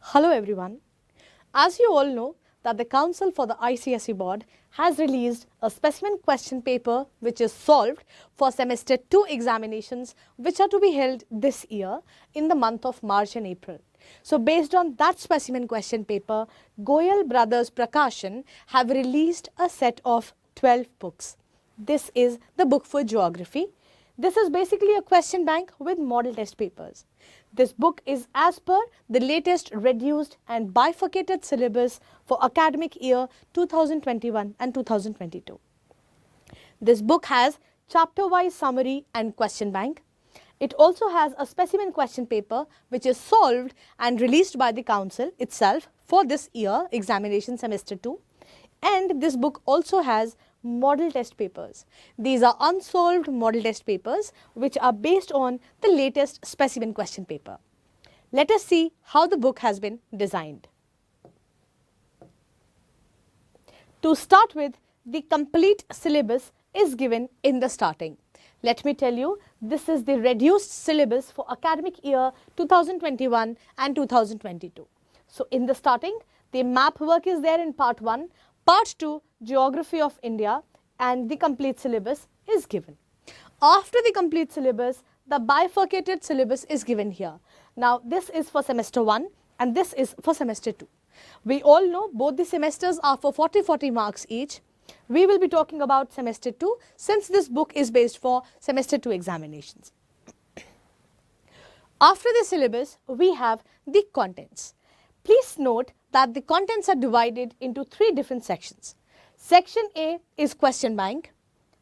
Hello everyone. As you all know that the Council for the ICSE board has released a specimen question paper which is solved for semester 2 examinations which are to be held this year in the month of March and April. So based on that specimen question paper, Goyal brothers Prakashan have released a set of 12 books. This is the book for geography. This is basically a question bank with model test papers. This book is as per the latest reduced and bifurcated syllabus for academic year 2021 and 2022. This book has chapter-wise summary and question bank. It also has a specimen question paper which is solved and released by the council itself for this year examination semester 2. And this book also has model test papers. These are unsolved model test papers which are based on the latest specimen question paper. Let us see how the book has been designed. To start with, the complete syllabus is given in the starting. Let me tell you, this is the reduced syllabus for academic year 2021 and 2022. So in the starting, the map work is there in part 1. Part 2, Geography of India, and the complete syllabus is given. After the complete syllabus, the bifurcated syllabus is given here. Now, this is for semester 1 and this is for semester 2. We all know both the semesters are for 40 marks each. We will be talking about semester 2 since this book is based for semester 2 examinations. After the syllabus, we have the contents. Please note that the contents are divided into 3 different sections. Section A is question bank,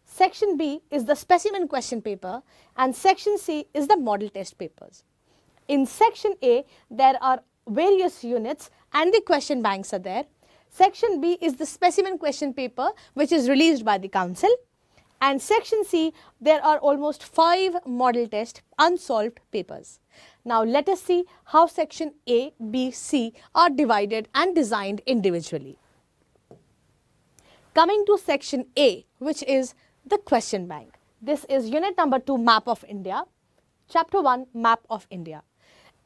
section B is the specimen question paper, and section C is the model test papers. In section A, there are various units and the question banks are there. Section B is the specimen question paper which is released by the council. And section C, there are almost 5 model test unsolved papers. Now let us see how section A, B, C are divided and designed individually. Coming to section A, which is the question bank. This is unit number 2, Map of India, chapter 1, Map of India.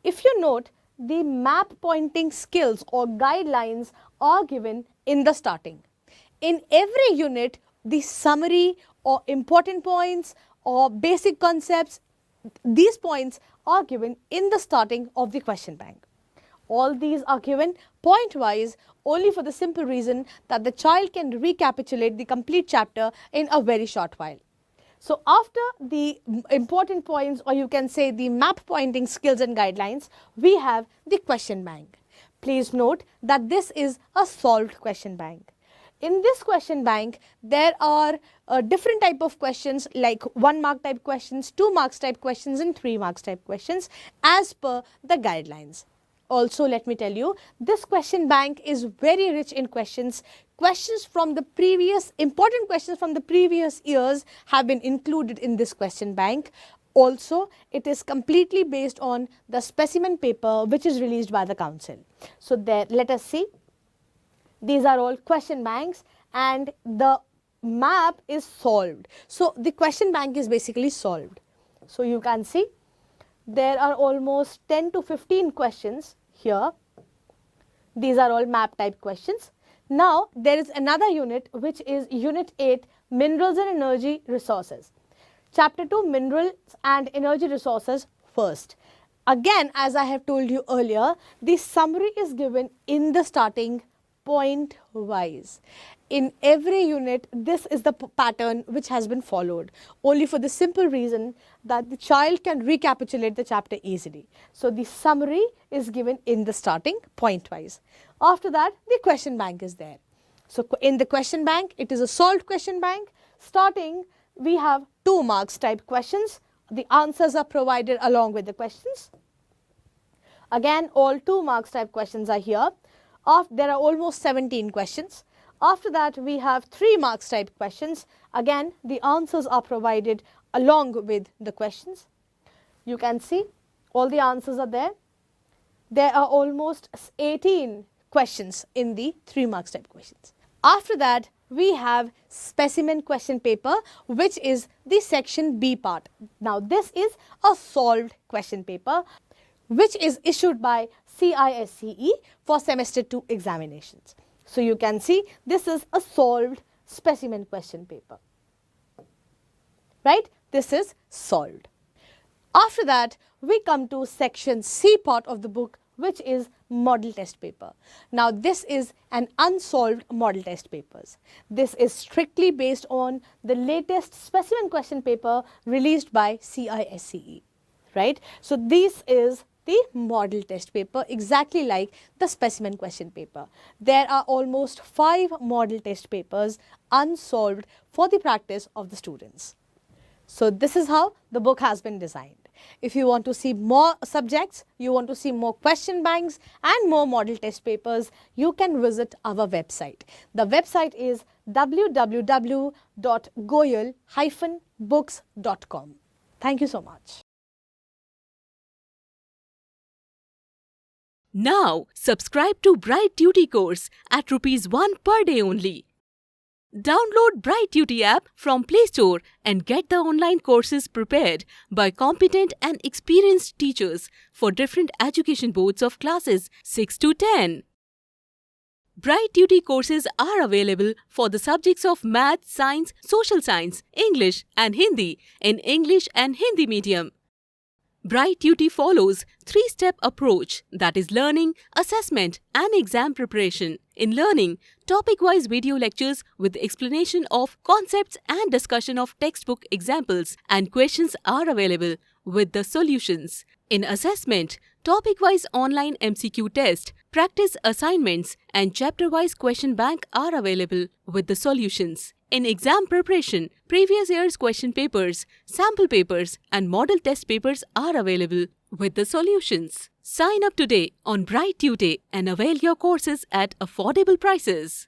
If you note, the map pointing skills or guidelines are given in the starting. In every unit, the summary or important points or basic concepts, these points are given in the starting of the question bank. All these are given point-wise only for the simple reason that the child can recapitulate the complete chapter in a very short while. So after the important points, or you can say the map pointing skills and guidelines, we have the question bank. Please note that this is a solved question bank. In this question bank, there are different type of questions like 1 mark type questions, 2 marks type questions and 3 marks type questions as per the guidelines. Also, let me tell you, this question bank is very rich in questions. Questions from the previous, important questions from the previous years have been included in this question bank. Also, it is completely based on the specimen paper which is released by the council. So there, let us see. These are all question banks and the map is solved. So the question bank is basically solved. So you can see there are almost 10 to 15 questions here. These are all map type questions. Now there is another unit which is unit 8, Minerals and Energy Resources. Chapter 2, Minerals and Energy Resources first. Again, as I have told you earlier, the summary is given in the starting point wise. In every unit, this is the pattern which has been followed, only for the simple reason that the child can recapitulate the chapter easily. So the summary is given in the starting point wise. After that, the question bank is there. So in the question bank, it is a solved question bank. Starting, we have 2 marks type questions. The answers are provided along with the questions. Again, all 2 marks type questions are here. There are almost 17 questions. After that, we have 3 marks type questions. Again, the answers are provided along with the questions. You can see all the answers are there. There are almost 18 questions in the 3 marks type questions. After that, we have specimen question paper, which is the section B part. Now, this is a solved question paper. which is issued by CISCE for semester 2 examinations. So you can see this is a solved specimen question paper. Right? This is solved. After that, we come to section C part of the book, which is model test paper. Now, this is an unsolved model test papers. This is strictly based on the latest specimen question paper released by CISCE, right? So, this is the model test paper exactly like the specimen question paper. There are almost 5 model test papers unsolved for the practice of the students. So, this is how the book has been designed. If you want to see more subjects, you want to see more question banks and more model test papers, you can visit our website. The website is www.goyal-books.com. Thank you so much. Now, subscribe to Bright Duty course at ₹1 per day only. Download Bright Duty app from Play Store and get the online courses prepared by competent and experienced teachers for different education boards of classes 6 to 10. Bright Duty courses are available for the subjects of Math, Science, Social Science, English and Hindi in English and Hindi medium. Bright Duty follows 3-step approach, that is learning, assessment and exam preparation. In learning, topic-wise video lectures with explanation of concepts and discussion of textbook examples and questions are available with the solutions. In assessment, topic-wise online MCQ test, practice assignments and chapter-wise question bank are available with the solutions. In exam preparation, previous year's question papers, sample papers and model test papers are available with the solutions. Sign up today on Bright Tuesday and avail your courses at affordable prices.